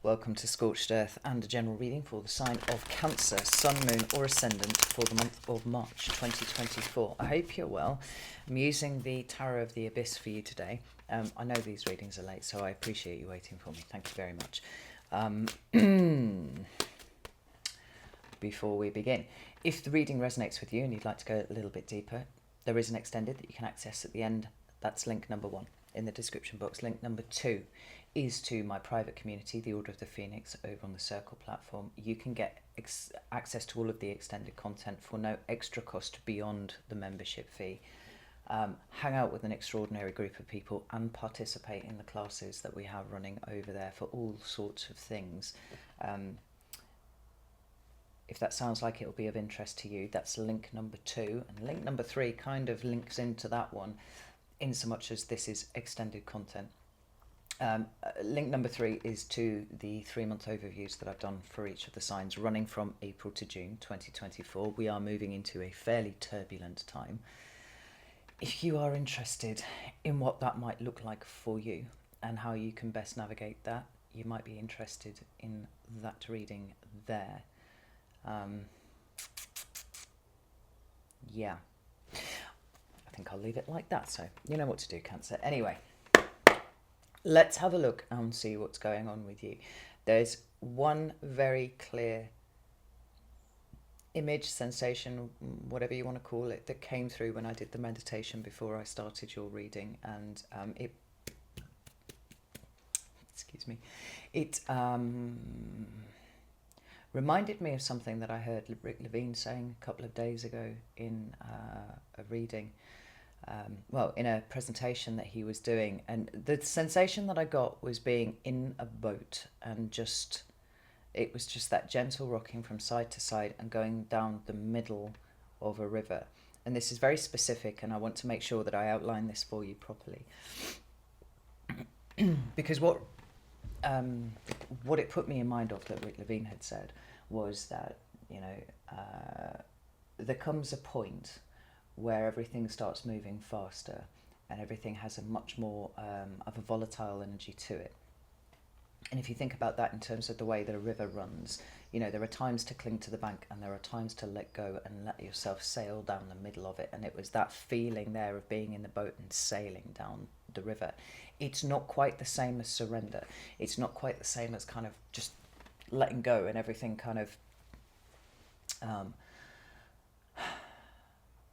Welcome to Scorched Earth and a general reading for the sign of Cancer, Sun, Moon or Ascendant for the month of March 2024. I hope you're well. I'm using the Tarot of the Abyss for you today. I know these readings are late, so I appreciate you waiting for me. Thank you very much. Before we begin, if the reading resonates with you and you'd like to go a little bit deeper, there is an extended that you can access at the end. That's link number 1 in the description box. Link number 2 is to my private community, the Order of the Phoenix, over on the Circle platform. You can get access to all of the extended content for no extra cost beyond the membership fee. Hang out with an extraordinary group of people and participate in the classes that we have running over there for all sorts of things. If that sounds like it'll be of interest to you, that's link number 2. And link number 3 kind of links into that one, in so much as this is extended content. Link number 3 is to the 3-month overviews that I've done for each of the signs running from April to June 2024. We are moving into a fairly turbulent time. If you are interested in what that might look like for you and how you can best navigate that, you might be interested in that reading there. Yeah, I think I'll leave it like that, so you know what to do, Cancer. Anyway, let's have a look and see what's going on with you. There's one very clear image, sensation, whatever you want to call it, that came through when I did the meditation before I started your reading, and it reminded me of something that I heard Rick Levine saying a couple of days ago in a reading. In a presentation that he was doing, and the sensation that I got was being in a boat, and it was just that gentle rocking from side to side and going down the middle of a river. And this is very specific, and I want to make sure that I outline this for you properly, because what it put me in mind of that Rick Levine had said was that, there comes a point where everything starts moving faster and everything has a much more of a volatile energy to it. And if you think about that in terms of the way that a river runs, there are times to cling to the bank and there are times to let go and let yourself sail down the middle of it. And it was that feeling there of being in the boat and sailing down the river. It's not quite the same as surrender. It's not quite the same as kind of just letting go and everything kind of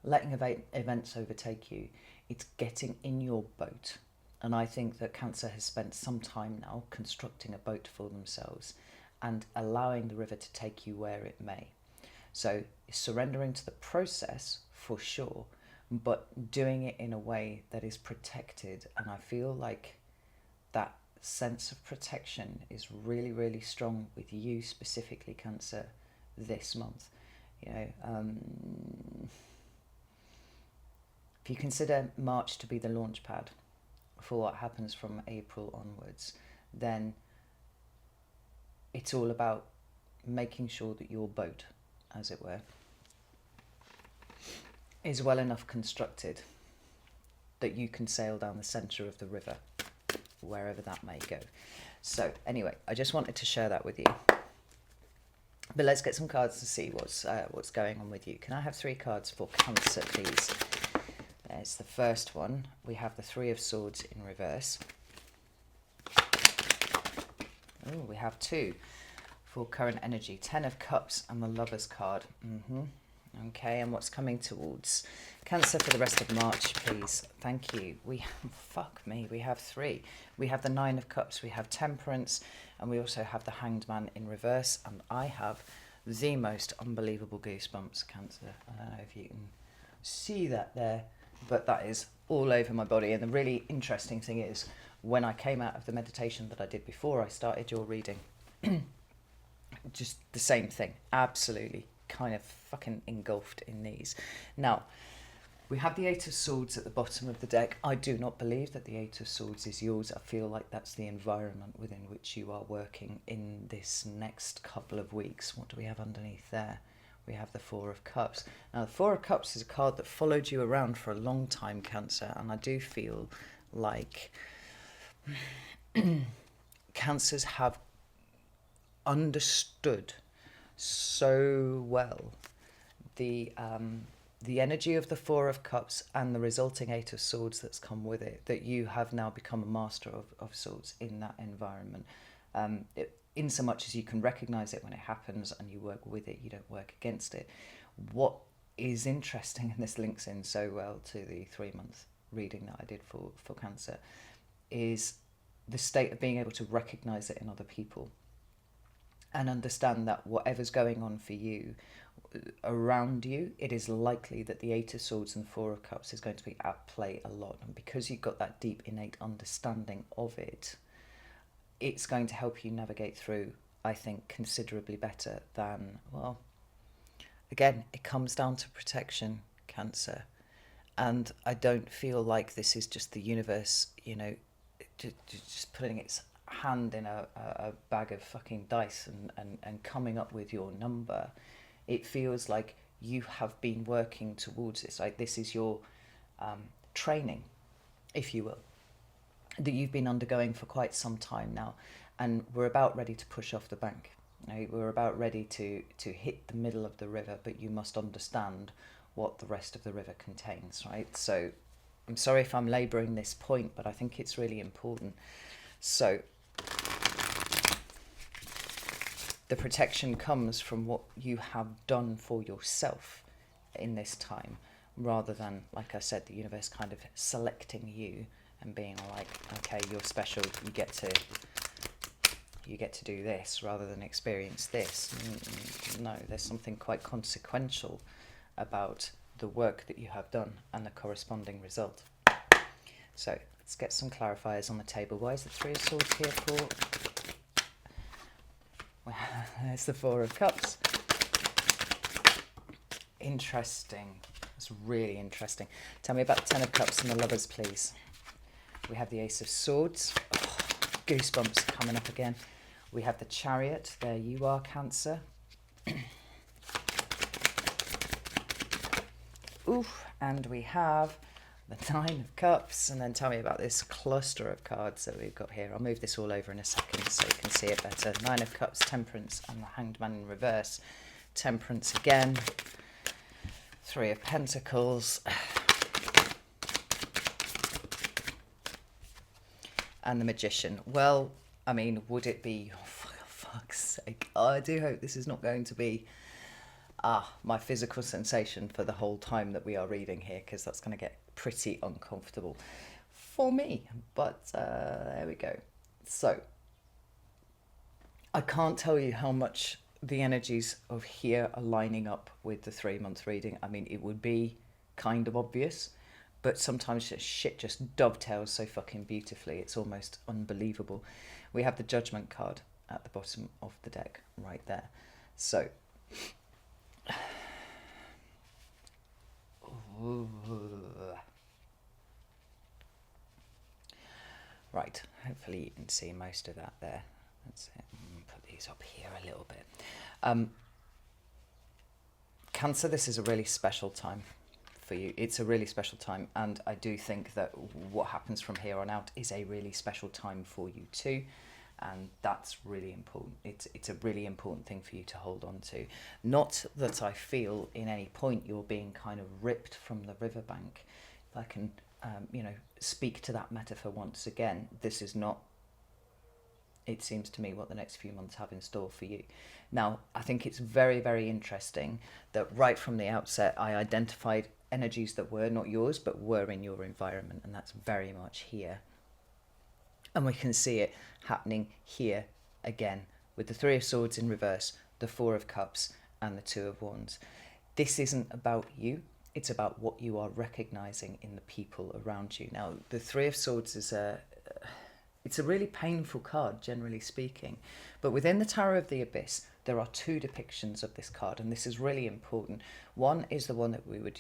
letting events overtake you. It's getting in your boat. And I think that Cancer has spent some time now constructing a boat for themselves and allowing the river to take you where it may. So surrendering to the process for sure, but doing it in a way that is protected. And I feel like that sense of protection is really, really strong with you specifically, Cancer, this month. If you consider March to be the launch pad for what happens from April onwards, then it's all about making sure that your boat, as it were, is well enough constructed that you can sail down the centre of the river, wherever that may go. So anyway, I just wanted to share that with you. But let's get some cards to see what's going on with you. Can I have 3 cards for Cancer, please? There's the first one. We have the 3 of Swords in reverse. Oh, we have 2 for current energy. 10 of Cups and the Lover's card. Okay, and what's coming towards Cancer for the rest of March, please? Thank you. We have 3. We have the 9 of Cups, we have Temperance, and we also have the Hanged Man in reverse. And I have the most unbelievable goosebumps, Cancer. I don't know if you can see that there, but that is all over my body. And the really interesting thing is, when I came out of the meditation that I did before I started your reading, just the same thing, absolutely kind of fucking engulfed in these. Now, we have the 8 of Swords at the bottom of the deck. I do not believe that the 8 of Swords is yours. I feel like that's the environment within which you are working in this next couple of weeks. What do we have underneath there? We have the 4 of Cups. Now, the 4 of Cups is a card that followed you around for a long time, Cancer, and I do feel like Cancers have understood so well the energy of the Four of Cups and the resulting Eight of Swords that's come with it, that you have now become a master of swords in that environment. In so much as you can recognize it when it happens and you work with it, you don't work against it. What is interesting, and this links in so well to the 3-month reading that I did for Cancer, is the state of being able to recognize it in other people and understand that whatever's going on for you around you, it is likely that the Eight of Swords and Four of Cups is going to be at play a lot. And because you've got that deep innate understanding of it, it's going to help you navigate through, I think, considerably better than, well, again, it comes down to protection, Cancer. And I don't feel like this is just the universe, you know, just putting its hand in a bag of fucking dice and coming up with your number. It feels like you have been working towards this. Like this is your training, if you will, that you've been undergoing for quite some time now. And we're about ready to push off the bank. You know, we're about ready to hit the middle of the river, but you must understand what the rest of the river contains, right? So I'm sorry if I'm labouring this point, but I think it's really important. So the protection comes from what you have done for yourself in this time, rather than, like I said, the universe kind of selecting you and being like, okay, you're special, you get to do this rather than experience this. No, there's something quite consequential about the work that you have done and the corresponding result. So let's get some clarifiers on the table. Why is the Three of Swords here for? Well, there's the Four of Cups. Interesting. That's really interesting. Tell me about the Ten of Cups and the Lovers, please. We have the Ace of Swords. Oh, goosebumps coming up again. We have the Chariot. There you are, Cancer. Oof. And we have the Nine of Cups. And then tell me about this cluster of cards that we've got here. I'll move this all over in a second so you can see it better. Nine of Cups, Temperance, and the Hanged Man in reverse. Temperance again. Three of Pentacles. And the Magician. Well, I mean, would it be, oh, for fuck's sake, I do hope this is not going to be my physical sensation for the whole time that we are reading here, because that's going to get pretty uncomfortable for me. But there we go. So I can't tell you how much the energies of here are lining up with the 3-month reading. I mean, it would be kind of obvious, but sometimes shit just dovetails so fucking beautifully. It's almost unbelievable. We have the Judgment card at the bottom of the deck right there. So, right, hopefully you can see most of that there. Let's put these up here a little bit. Cancer, this is a really special time for you. It's a really special time, and I do think that what happens from here on out is a really special time for you too, and that's really important. It's a really important thing for you to hold on to. Not that I feel in any point you're being kind of ripped from the riverbank. If I can speak to that metaphor once again, this is not, it seems to me, what the next few months have in store for you. Now, I think it's very, very interesting that right from the outset I identified energies that were not yours but were in your environment, and that's very much here. And we can see it happening here again with the Three of Swords in reverse, the Four of Cups, and the Two of Wands. This isn't about you, it's about what you are recognizing in the people around you. Now, the Three of Swords is it's a really painful card, generally speaking, but within the Tower of the Abyss there are two depictions of this card, and this is really important. One is the one that we would,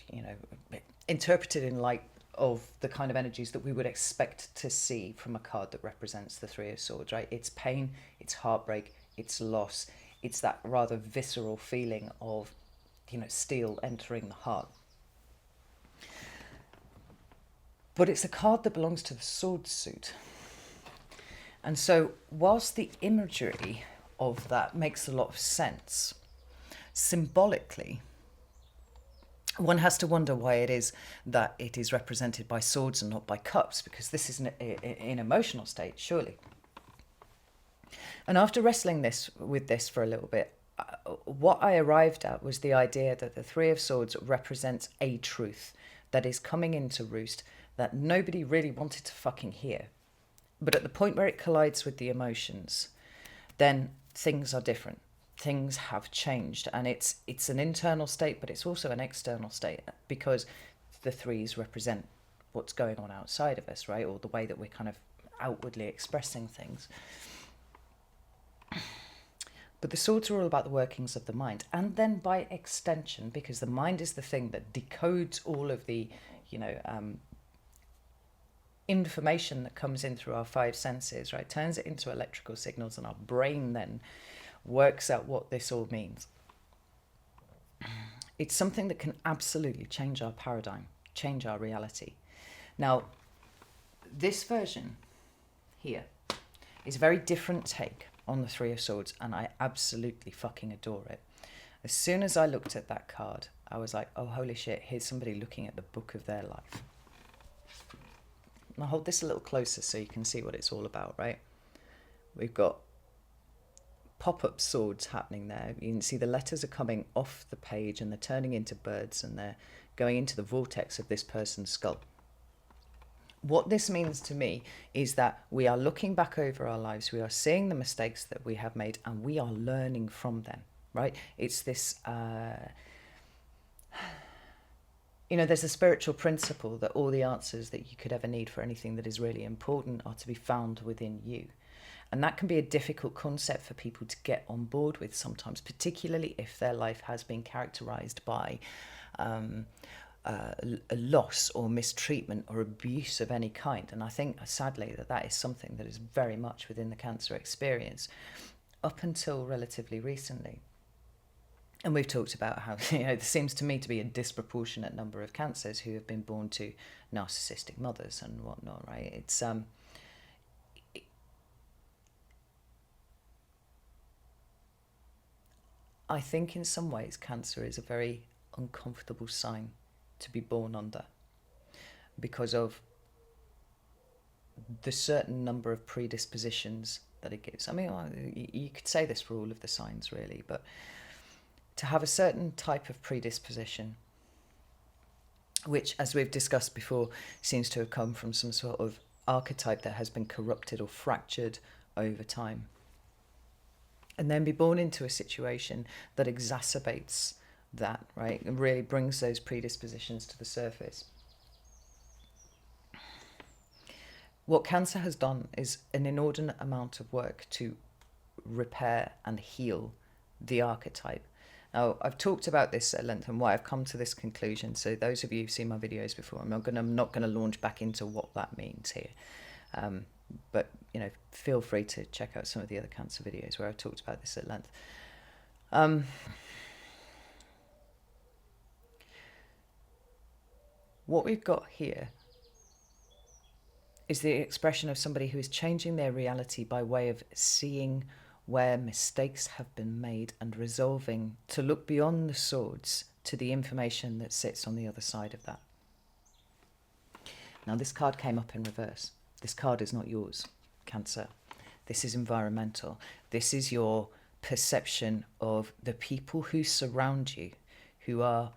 interpret it in light of the kind of energies that we would expect to see from a card that represents the Three of Swords, right? It's pain, it's heartbreak, it's loss, it's that rather visceral feeling of, steel entering the heart. But it's a card that belongs to the sword suit. And so whilst the imagery of that makes a lot of sense. Symbolically, one has to wonder why it is that it is represented by swords and not by cups, because this is an emotional state, surely. And after wrestling with this for a little bit, what I arrived at was the idea that the Three of Swords represents a truth that is coming into roost that nobody really wanted to fucking hear. But at the point where it collides with the emotions, then things are different. Things have changed, and it's an internal state, but it's also an external state, because the threes represent what's going on outside of us, right? Or the way that we're kind of outwardly expressing things. But the swords are all about the workings of the mind, and then by extension, because the mind is the thing that decodes all of the, information that comes in through our five senses, right? Turns it into electrical signals, and our brain then works out what this all means. It's something that can absolutely change our paradigm, change our reality. Now, this version here is a very different take on the Three of Swords, and I absolutely fucking adore it. As soon as I looked at that card, I was like, oh, holy shit, here's somebody looking at the book of their life. And I'll hold this a little closer so you can see what it's all about, right? We've got pop-up swords happening there. You can see the letters are coming off the page and they're turning into birds, and they're going into the vortex of this person's skull. What this means to me is that we are looking back over our lives, we are seeing the mistakes that we have made, and we are learning from them, right? It's this, there's a spiritual principle that all the answers that you could ever need for anything that is really important are to be found within you. And that can be a difficult concept for people to get on board with sometimes, particularly if their life has been characterized by a loss or mistreatment or abuse of any kind. And I think, sadly, that is something that is very much within the Cancer experience up until relatively recently. And we've talked about how, there seems to me to be a disproportionate number of Cancers who have been born to narcissistic mothers and whatnot, right? It's I think in some ways Cancer is a very uncomfortable sign to be born under, because of the certain number of predispositions that it gives. I mean, you could say this for all of the signs really, but to have a certain type of predisposition, which, as we've discussed before, seems to have come from some sort of archetype that has been corrupted or fractured over time, and then be born into a situation that exacerbates that, right, and really brings those predispositions to the surface. What Cancer has done is an inordinate amount of work to repair and heal the archetype. Now, I've talked about this at length and why I've come to this conclusion. So those of you who've seen my videos before, I'm not going to launch back into what that means here. But, feel free to check out some of the other Cancer videos where I've talked about this at length. What we've got here is the expression of somebody who is changing their reality by way of seeing where mistakes have been made and resolving to look beyond the swords to the information that sits on the other side of that. Now, this card came up in reverse. This card is not yours, Cancer. This is environmental. This is your perception of the people who surround you, who are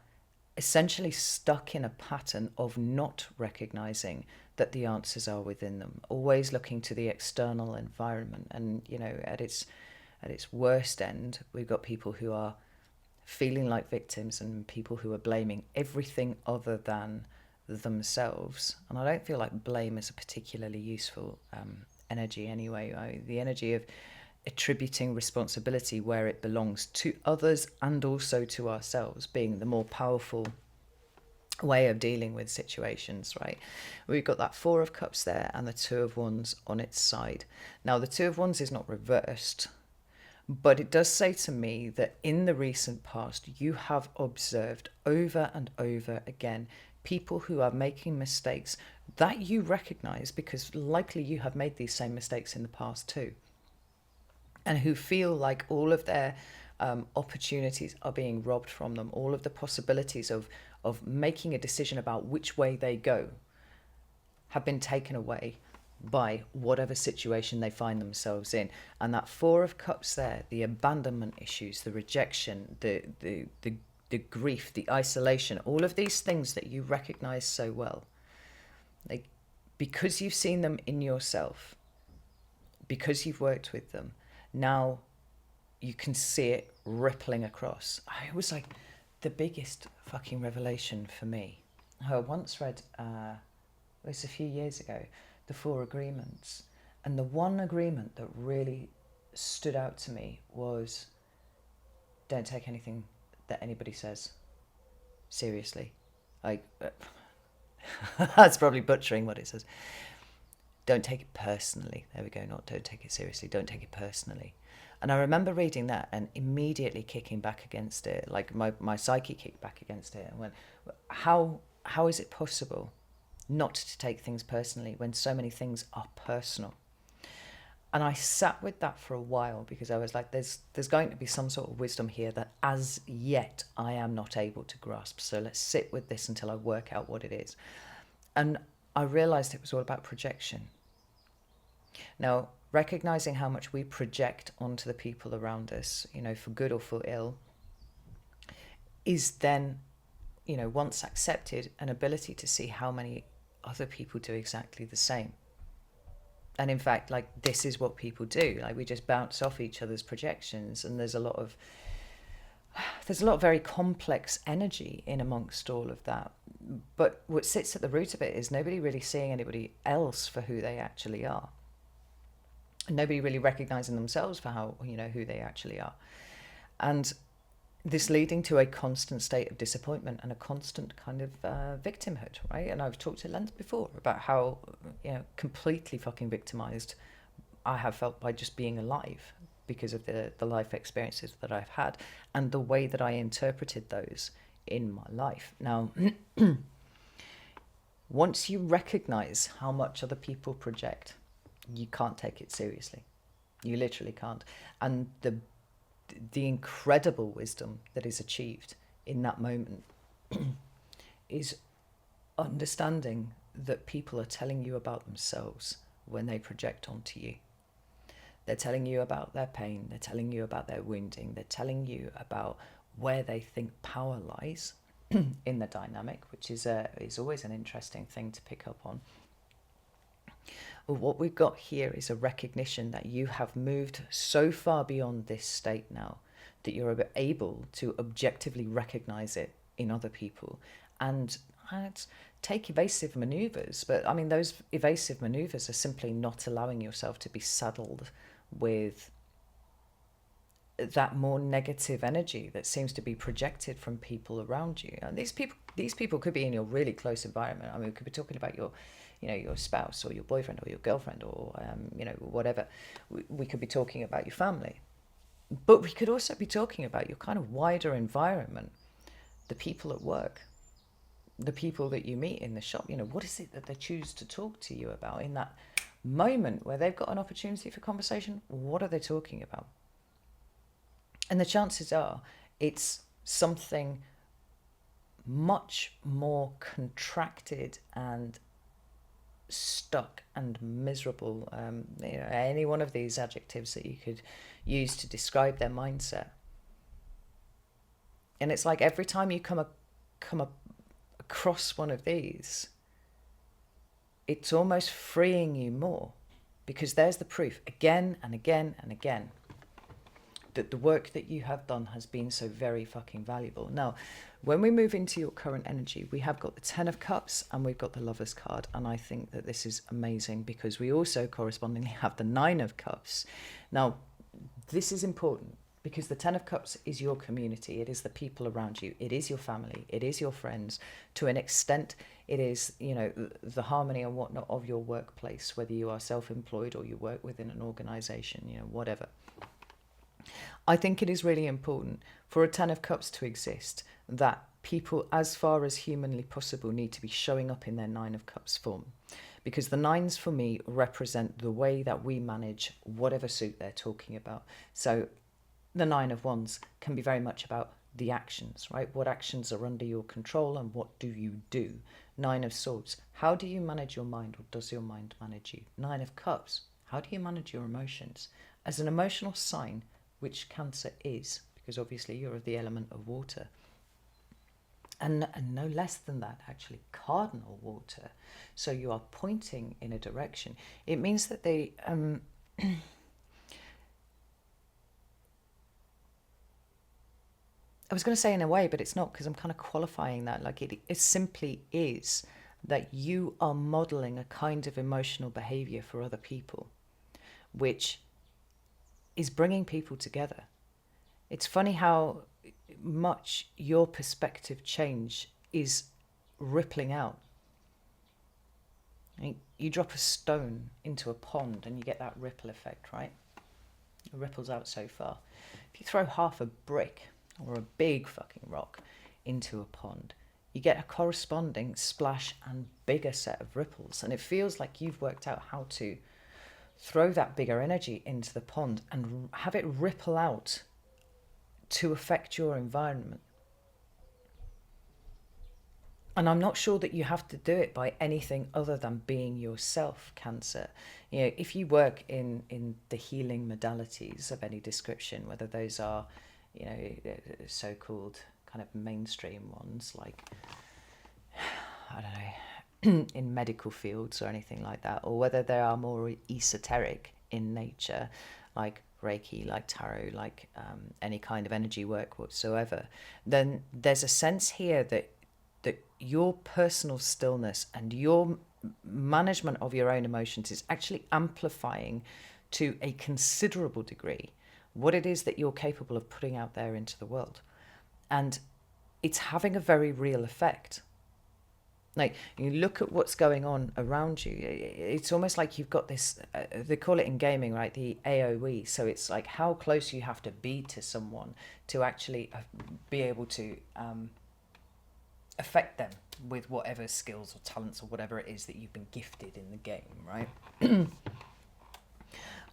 essentially stuck in a pattern of not recognizing that the answers are within them, always looking to the external environment. And, at its worst end, we've got people who are feeling like victims and people who are blaming everything other than themselves. And I don't feel like blame is a particularly useful energy anyway. The energy of attributing responsibility where it belongs to others and also to ourselves being the more powerful way of dealing with situations, right? We've got that Four of Cups there and the Two of Wands on its side. Now, the Two of Wands is not reversed, but it does say to me that in the recent past, you have observed over and over again people who are making mistakes that you recognize, because likely you have made these same mistakes in the past too. and who feel like all of their opportunities are being robbed from them. All of the possibilities of making a decision about which way they go have been taken away by whatever situation they find themselves in. And that Four of Cups there, the abandonment issues, the rejection, the grief, the isolation, all of these things that you recognize so well, like, because you've seen them in yourself, because you've worked with them, now you can see it rippling across. It was like the biggest fucking revelation for me. I once read, it was a few years ago, the Four Agreements. And the one agreement that really stood out to me was, don't take anything that anybody says seriously. Like, that's probably butchering what it says. Don't take it personally. There we go. Not don't take it seriously. Don't take it personally. And I remember reading that and immediately kicking back against it. Like my psyche kicked back against it and went, how is it possible not to take things personally when so many things are personal? And I sat with that for a while because I was like, there's going to be some sort of wisdom here that as yet I am not able to grasp. So let's sit with this until I work out what it is. And I realized it was all about projection. Now, recognizing how much we project onto the people around us, for good or for ill, is then, once accepted, an ability to see how many other people do exactly the same. And in fact, like, this is what people do. Like, we just bounce off each other's projections, and there's a lot of very complex energy in amongst all of that. But what sits at the root of it is nobody really seeing anybody else for who they actually are. And nobody really recognizing themselves for who they actually are. And this leading to a constant state of disappointment and a constant kind of victimhood, right? And I've talked at length before about how, completely fucking victimized I have felt by just being alive because of the life experiences that I've had and the way that I interpreted those in my life. Now, once you recognize how much other people project, you can't take it seriously. You literally can't. And the incredible wisdom that is achieved in that moment is understanding that people are telling you about themselves when they project onto you. They're telling you about their pain. They're telling you about their wounding. They're telling you about where they think power lies in the dynamic, which is always an interesting thing to pick up on. What we've got here is a recognition that you have moved so far beyond this state now that you're able to objectively recognize it in other people and take evasive maneuvers. But I mean, those evasive maneuvers are simply not allowing yourself to be saddled with that more negative energy that seems to be projected from people around you. And these people could be in your really close environment. I mean, we could be talking about your spouse or your boyfriend or your girlfriend or, whatever. We could be talking about your family. But we could also be talking about your kind of wider environment, the people at work, the people that you meet in the shop. What is it that they choose to talk to you about in that moment where they've got an opportunity for conversation? What are they talking about? And the chances are it's something much more contracted and stuck and miserable, any one of these adjectives that you could use to describe their mindset. And it's like every time you come across one of these, it's almost freeing you more, because there's the proof again and again and again that the work that you have done has been so very fucking valuable. Now, when we move into your current energy, we have got the Ten of Cups and we've got the Lover's card. And I think that this is amazing because we also correspondingly have the Nine of Cups. Now, this is important because the Ten of Cups is your community. It is the people around you. It is your family. It is your friends. To an extent, it is, the harmony and whatnot of your workplace, whether you are self-employed or you work within an organization, whatever. I think it is really important for a Ten of Cups to exist that people, as far as humanly possible, need to be showing up in their Nine of Cups form. because the nines for me represent the way that we manage whatever suit they're talking about. So the Nine of Wands can be very much about the actions, right? What actions are under your control and what do you do? Nine of Swords, how do you manage your mind, or does your mind manage you? Nine of Cups, how do you manage your emotions? As an emotional sign, which Cancer is, because obviously you're of the element of water. And no less than that, actually, cardinal water. So you are pointing in a direction. It means that they... I was going to say in a way, but it's not, because I'm kind of qualifying that. Like it simply is that you are modeling a kind of emotional behavior for other people, which is bringing people together. It's funny how much your perspective change is rippling out. I mean, you drop a stone into a pond and you get that ripple effect, right? It ripples out so far. If you throw half a brick or a big fucking rock into a pond, you get a corresponding splash and bigger set of ripples. And it feels like you've worked out how to throw that bigger energy into the pond and have it ripple out to affect your environment. And I'm not sure that you have to do it by anything other than being yourself, Cancer. You know, if you work in the healing modalities of any description, whether those are, you know, so-called kind of mainstream ones, like, I don't know, in medical fields or anything like that, or whether they are more esoteric in nature, like Reiki, like tarot, like any kind of energy work whatsoever, then there's a sense here that your personal stillness and your management of your own emotions is actually amplifying to a considerable degree what it is that you're capable of putting out there into the world. And it's having a very real effect. Like, you look at what's going on around you, it's almost like you've got this, they call it in gaming, right, the AoE. So it's like how close you have to be to someone to actually be able to affect them with whatever skills or talents or whatever it is that you've been gifted in the game, right?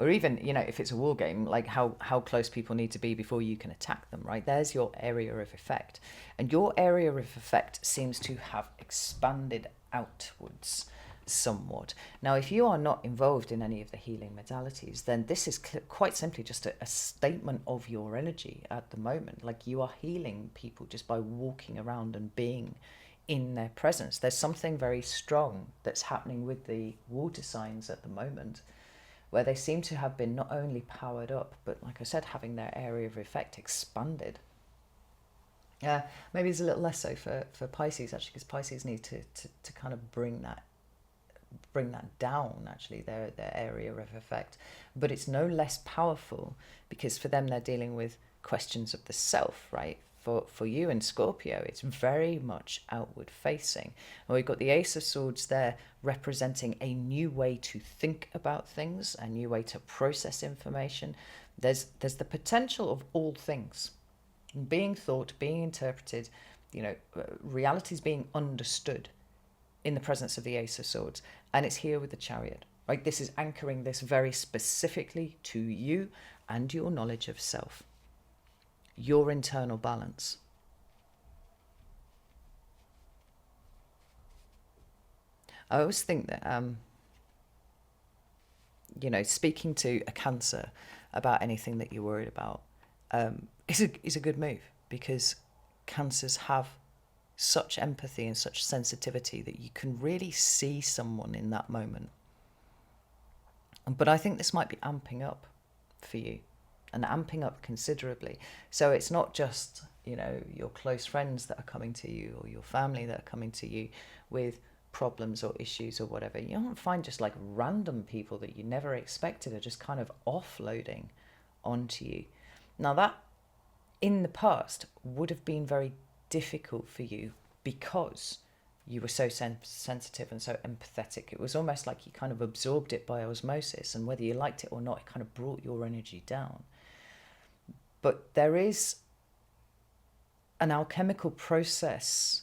Or even, you know, if it's a war game, like how close people need to be before you can attack them, right? There's your area of effect. And your area of effect seems to have expanded outwards somewhat. Now, if you are not involved in any of the healing modalities, then this is quite simply just a statement of your energy at the moment. Like, you are healing people just by walking around and being in their presence. There's something very strong that's happening with the water signs at the moment, where they seem to have been not only powered up, but like I said, having their area of effect expanded. Maybe it's a little less so for Pisces, actually, because Pisces need to kind of bring that down, actually, their area of effect. But it's no less powerful, because for them they're dealing with questions of the self, right? For you in Scorpio, it's very much outward facing. And we've got the Ace of Swords there representing a new way to think about things, a new way to process information. There's the potential of all things being thought, being interpreted, you know, realities being understood in the presence of the Ace of Swords. And it's here with the Chariot, right? This is anchoring this very specifically to you and your knowledge of self, your internal balance. I always think that, you know, speaking to a Cancer about anything that you're worried about is a good move, because Cancers have such empathy and such sensitivity that you can really see someone in that moment. But I think this might be amping up for you, and amping up considerably. So it's not just, you know, your close friends that are coming to you, or your family that are coming to you with problems or issues or whatever. You don't find just like random people that you never expected are just kind of offloading onto you. Now, that in the past would have been very difficult for you, because you were so sensitive and so empathetic. It was almost like you kind of absorbed it by osmosis, and whether you liked it or not, it kind of brought your energy down. But there is an alchemical process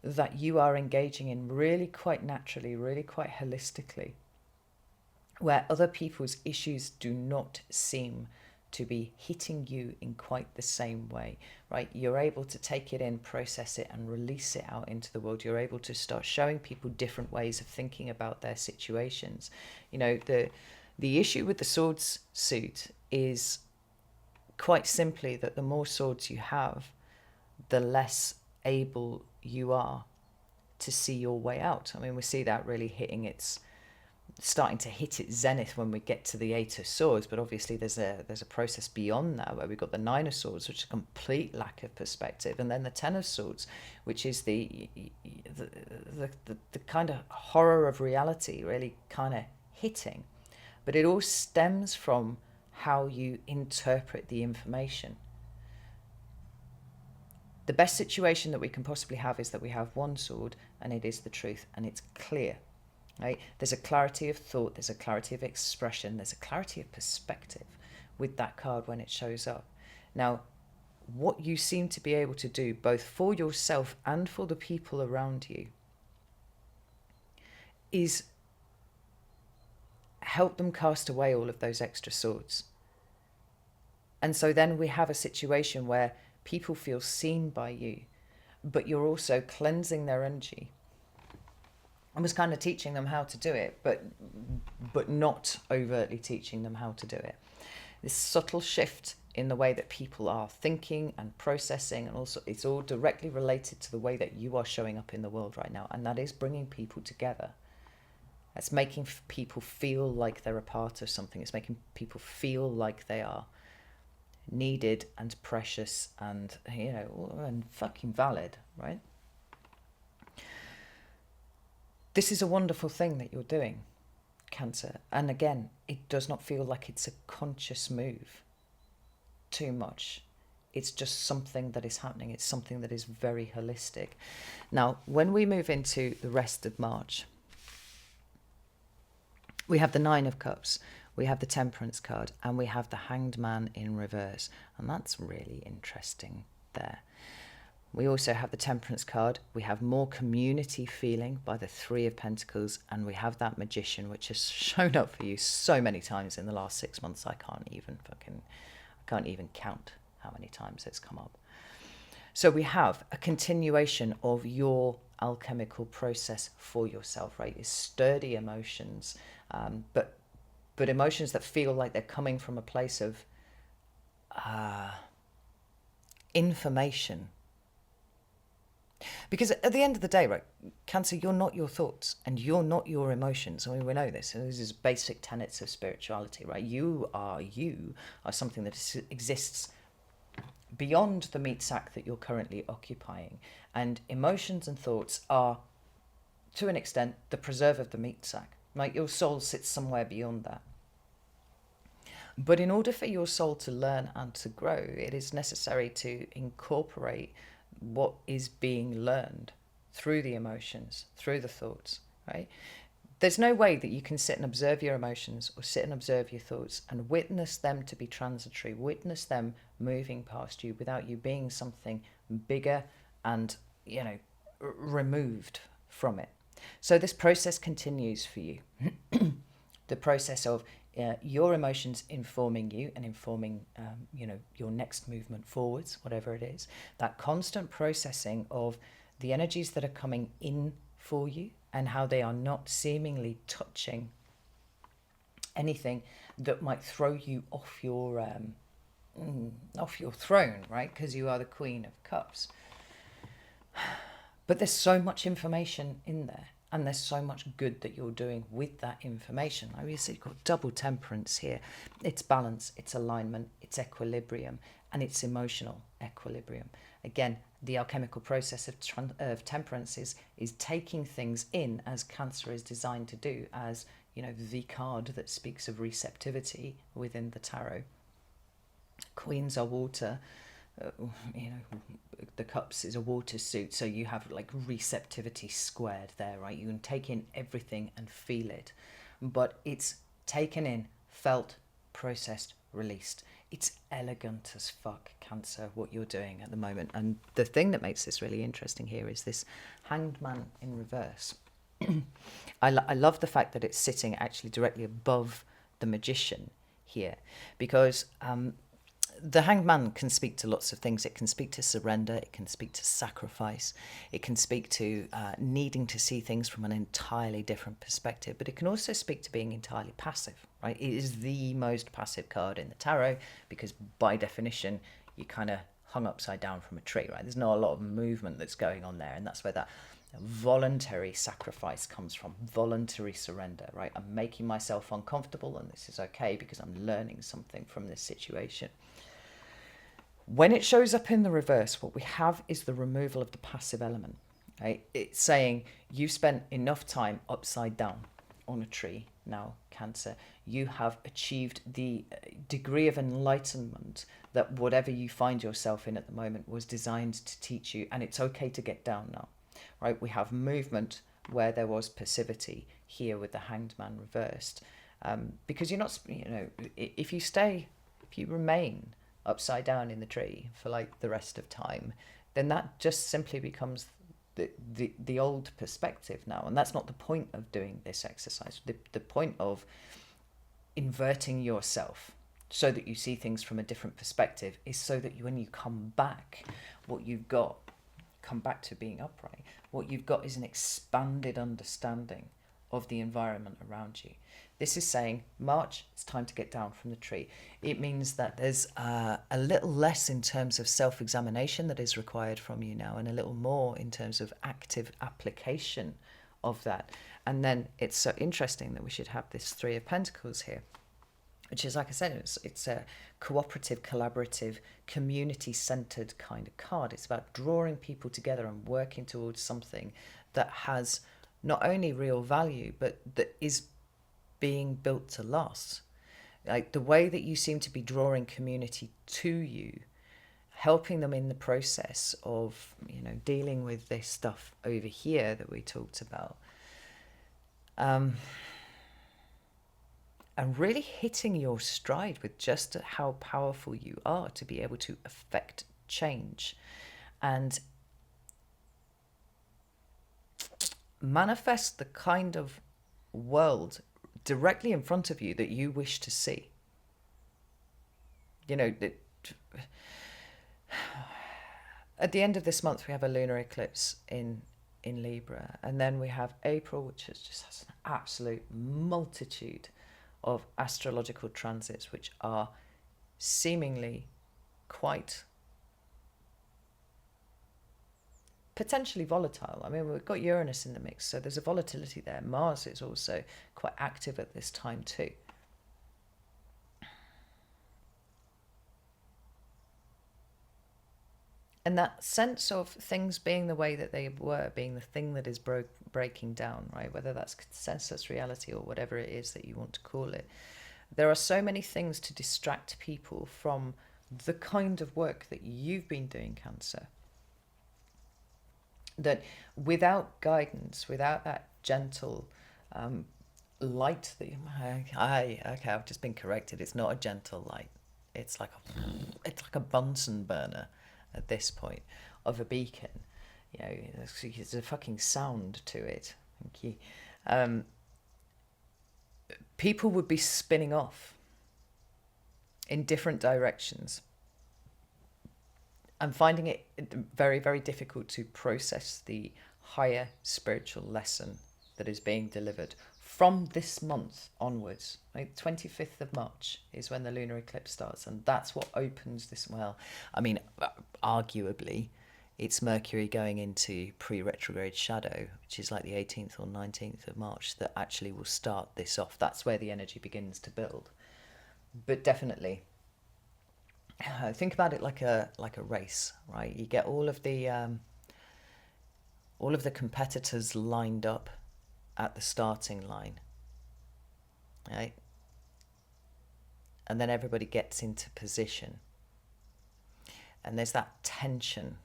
that you are engaging in really quite naturally, really quite holistically, where other people's issues do not seem to be hitting you in quite the same way, right? You're able to take it in, process it, and release it out into the world. You're able to start showing people different ways of thinking about their situations. You know, the issue with the swords suit is quite simply that the more swords you have, the less able you are to see your way out. I mean, we see that really starting to hit its zenith when we get to the Eight of Swords, but obviously there's a process beyond that where we've got the Nine of Swords, which is a complete lack of perspective, and then the Ten of Swords, which is the kind of horror of reality really kind of hitting. But it all stems from how you interpret the information. The best situation that we can possibly have is that we have one sword and it is the truth and it's clear. Right? There's a clarity of thought, there's a clarity of expression, there's a clarity of perspective with that card when it shows up. Now, what you seem to be able to do, both for yourself and for the people around you, is help them cast away all of those extra swords. And so then we have a situation where people feel seen by you, but you're also cleansing their energy. I was kind of teaching them how to do it, but not overtly teaching them how to do it. This subtle shift in the way that people are thinking and processing, and also it's all directly related to the way that you are showing up in the world right now, and that is bringing people together. That's making people feel like they're a part of something. It's making people feel like they are needed and precious and, you know, and fucking valid, right? This is a wonderful thing that you're doing, Cancer. And again, it does not feel like it's a conscious move too much. It's just something that is happening. It's something that is very holistic. Now, when we move into the rest of March, we have the Nine of Cups, we have the Temperance card, and we have the Hanged Man in reverse. And that's really interesting there. We also have the Temperance card. We have more community feeling by the Three of Pentacles, and we have that Magician, which has shown up for you so many times in the last 6 months. I can't even count how many times it's come up. So we have a continuation of your alchemical process for yourself, right? It's sturdy emotions, but emotions that feel like they're coming from a place of information. Because at the end of the day, right, Cancer, you're not your thoughts and you're not your emotions. I mean, we know this. And this is basic tenets of spirituality, right? You are something that exists beyond the meat sack that you're currently occupying. And emotions and thoughts are, to an extent, the preserve of the meat sack. Right? Your soul sits somewhere beyond that. But in order for your soul to learn and to grow, it is necessary to incorporate what is being learned through the emotions, through the thoughts, right? There's no way that you can sit and observe your emotions or sit and observe your thoughts and witness them to be transitory, witness them moving past you without you being something bigger and, you know, removed from it. So this process continues for you. The process of your emotions informing you and informing, your next movement forwards, whatever it is. That constant processing of the energies that are coming in for you and how they are not seemingly touching anything that might throw you off your throne, right? Because you are the Queen of Cups. But there's so much information in there. And there's so much good that you're doing with that information. Obviously, you've got double temperance here. It's balance, it's alignment, it's equilibrium, and it's emotional equilibrium. Again, the alchemical process of temperance is taking things in as Cancer is designed to do, as, you know, the card that speaks of receptivity within the tarot. Queens are water. The cups is a water suit, so you have like receptivity squared there, right? You can take in everything and feel it, but it's taken in, felt, processed, released. It's elegant as fuck, Cancer, what you're doing at the moment. And the thing that makes this really interesting here is this Hanged Man in reverse. I love the fact that it's sitting actually directly above the Magician here, because the Hanged Man can speak to lots of things. It can speak to surrender, it can speak to sacrifice, it can speak to needing to see things from an entirely different perspective, but it can also speak to being entirely passive, right? It is the most passive card in the tarot because by definition you kind of hung upside down from a tree, right? There's not a lot of movement that's going on there, and that's where that voluntary sacrifice comes from, voluntary surrender, right? I'm making myself uncomfortable and this is okay because I'm learning something from this situation. When it shows up in the reverse, what we have is the removal of the passive element, right? It's saying you spent enough time upside down on a tree now, Cancer. You have achieved the degree of enlightenment that whatever you find yourself in at the moment was designed to teach you, and it's okay to get down now, right? We have movement where there was passivity here with the Hanged Man reversed, because you're not, if you remain upside down in the tree for like the rest of time, then that just simply becomes the old perspective now, and that's not the point of doing this exercise. The point of inverting yourself so that you see things from a different perspective is so that when you come back, come back to being upright, what you've got is an expanded understanding of the environment around you. This is saying, March, it's time to get down from the tree. It means that there's a little less in terms of self-examination that is required from you now, and a little more in terms of active application of that. And then it's so interesting that we should have this Three of Pentacles here, which is, like I said, it's a cooperative, collaborative, community-centered kind of card. It's about drawing people together and working towards something that has not only real value, but that is being built to last. Like the way that you seem to be drawing community to you, helping them in the process of, dealing with this stuff over here that we talked about. And really hitting your stride with just how powerful you are to be able to affect change and manifest the kind of world directly in front of you that you wish to see. At the end of this month, we have a lunar eclipse in Libra, and then we have April, which just has an absolute multitude of astrological transits, which are seemingly quite potentially volatile. I mean, we've got Uranus in the mix, so there's a volatility there. Mars is also quite active at this time too. And that sense of things being the way that they were, being the thing that is breaking down, right? Whether that's consensus reality or whatever it is that you want to call it. There are so many things to distract people from the kind of work that you've been doing, Cancer, that without guidance, without that gentle light that I've just been corrected. It's not a gentle light. It's like a Bunsen burner at this point of a beacon. There's a fucking sound to it. Thank you. People would be spinning off in different directions. I'm finding it very, very difficult to process the higher spiritual lesson that is being delivered from this month onwards. Like 25th of March is when the lunar eclipse starts, and that's what opens this. Well, I mean, arguably, it's Mercury going into pre-retrograde shadow, which is like the 18th or 19th of March, that actually will start this off. That's where the energy begins to build. But definitely, think about it like a race, right? You get all of the competitors lined up at the starting line, right? And then everybody gets into position, and there's that tension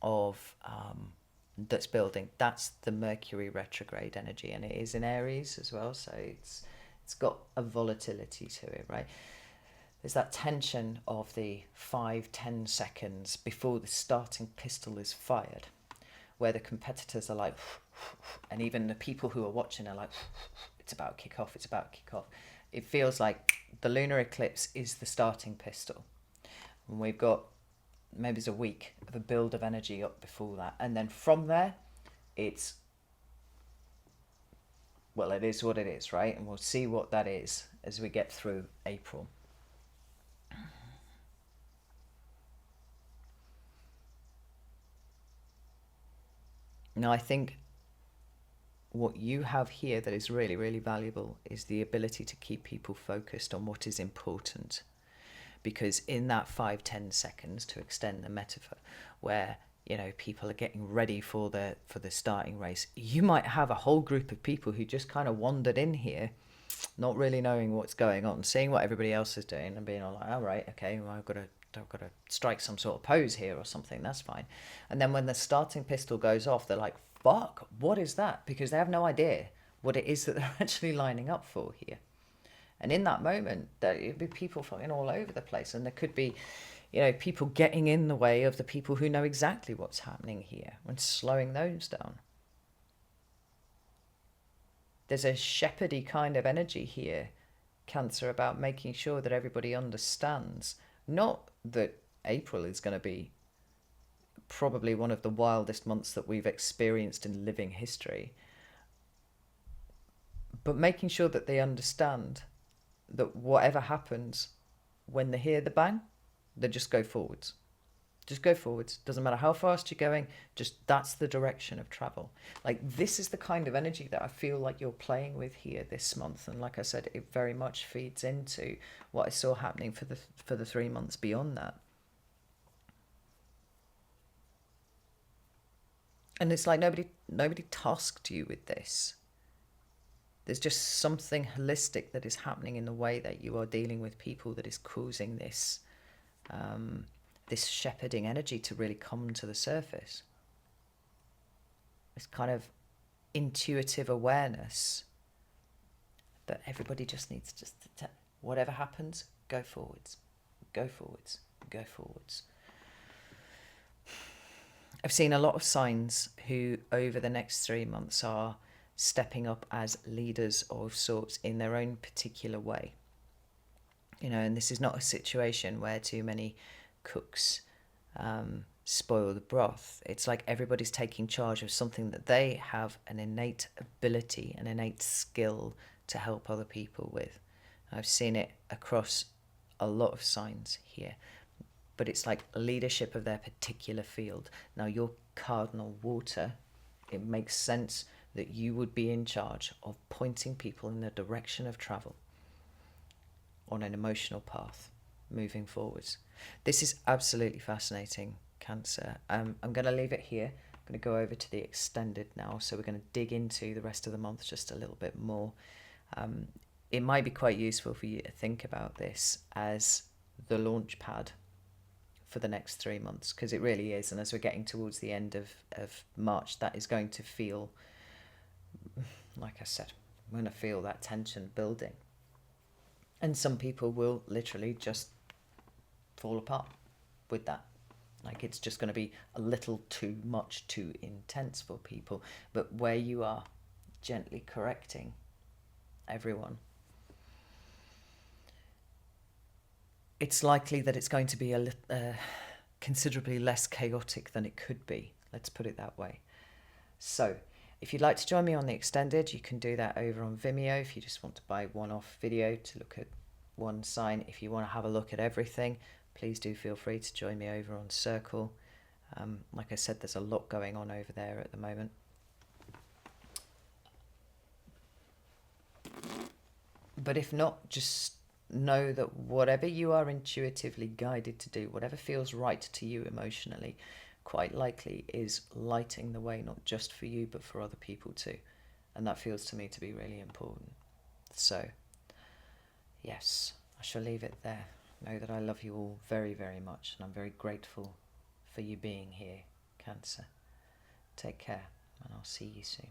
of that's building. That's the Mercury retrograde energy, and it is in Aries as well, so it's got a volatility to it, right? there's that tension of the 5-10 seconds before the starting pistol is fired, where the competitors are like, and even the people who are watching are like, it's about to kick off, it's about to kick off. It feels like the lunar eclipse is the starting pistol. And we've got maybe it's a week of a build of energy up before that. And then from there, it's, well, it is what it is, right? And we'll see what that is as we get through April. Now, I think what you have here that is really, really valuable is the ability to keep people focused on what is important. Because in that 5-10 seconds, to extend the metaphor, where, you know, people are getting ready for the starting race, you might have a whole group of people who just kind of wandered in here, not really knowing what's going on, seeing what everybody else is doing and being all like, all right, okay, well, I've got to strike some sort of pose here or something, that's fine. And then when the starting pistol goes off, they're like, fuck, what is that? Because they have no idea what it is that they're actually lining up for here. And in that moment, there would be people fucking all over the place, and there could be, you know, people getting in the way of the people who know exactly what's happening here and slowing those down. There's a shepherdy kind of energy here, Cancer, about making sure that everybody understands, not that April is going to be probably one of the wildest months that we've experienced in living history, but making sure that they understand that whatever happens, when they hear the bang, they just go forwards. Just go forwards. Doesn't matter how fast you're going, just that's the direction of travel. Like, this is the kind of energy that I feel like you're playing with here this month. And like I said, it very much feeds into what I saw happening for the 3 months beyond that. And it's like nobody tasked you with this. There's just something holistic that is happening in the way that you are dealing with people that is causing this this shepherding energy to really come to the surface. This kind of intuitive awareness that everybody just needs to, whatever happens, go forwards, go forwards, go forwards. I've seen a lot of signs who over the next 3 months are stepping up as leaders of sorts in their own particular way. You know, and this is not a situation where too many cooks spoil the broth. It's like everybody's taking charge of something that they have an innate ability, an innate skill to help other people with. I've seen it across a lot of signs here, but it's like leadership of their particular field. Now, your cardinal water, it makes sense that you would be in charge of pointing people in the direction of travel on an emotional path moving forwards. This is absolutely fascinating, Cancer. I'm going to leave it here. I'm going to go over to the extended now, so we're going to dig into the rest of the month just a little bit more. It might be quite useful for you to think about this as the launch pad for the next 3 months, because it really is. And as we're getting towards the end of March, that is going to feel, like I said, I'm going to feel that tension building. And some people will literally just fall apart with that. Like, it's just going to be a little too much, too intense for people. But where you are gently correcting everyone, it's likely that it's going to be considerably less chaotic than it could be. Let's put it that way. So, if you'd like to join me on the extended, you can do that over on Vimeo if you just want to buy one-off video to look at one sign. If you want to have a look at everything, please do feel free to join me over on Circle. Like I said, there's a lot going on over there at the moment. But if not, just know that whatever you are intuitively guided to do, whatever feels right to you emotionally, quite likely is lighting the way, not just for you, but for other people too. And that feels to me to be really important. So, yes, I shall leave it there. Know that I love you all very, very much, and I'm very grateful for you being here, Cancer. Take care, and I'll see you soon.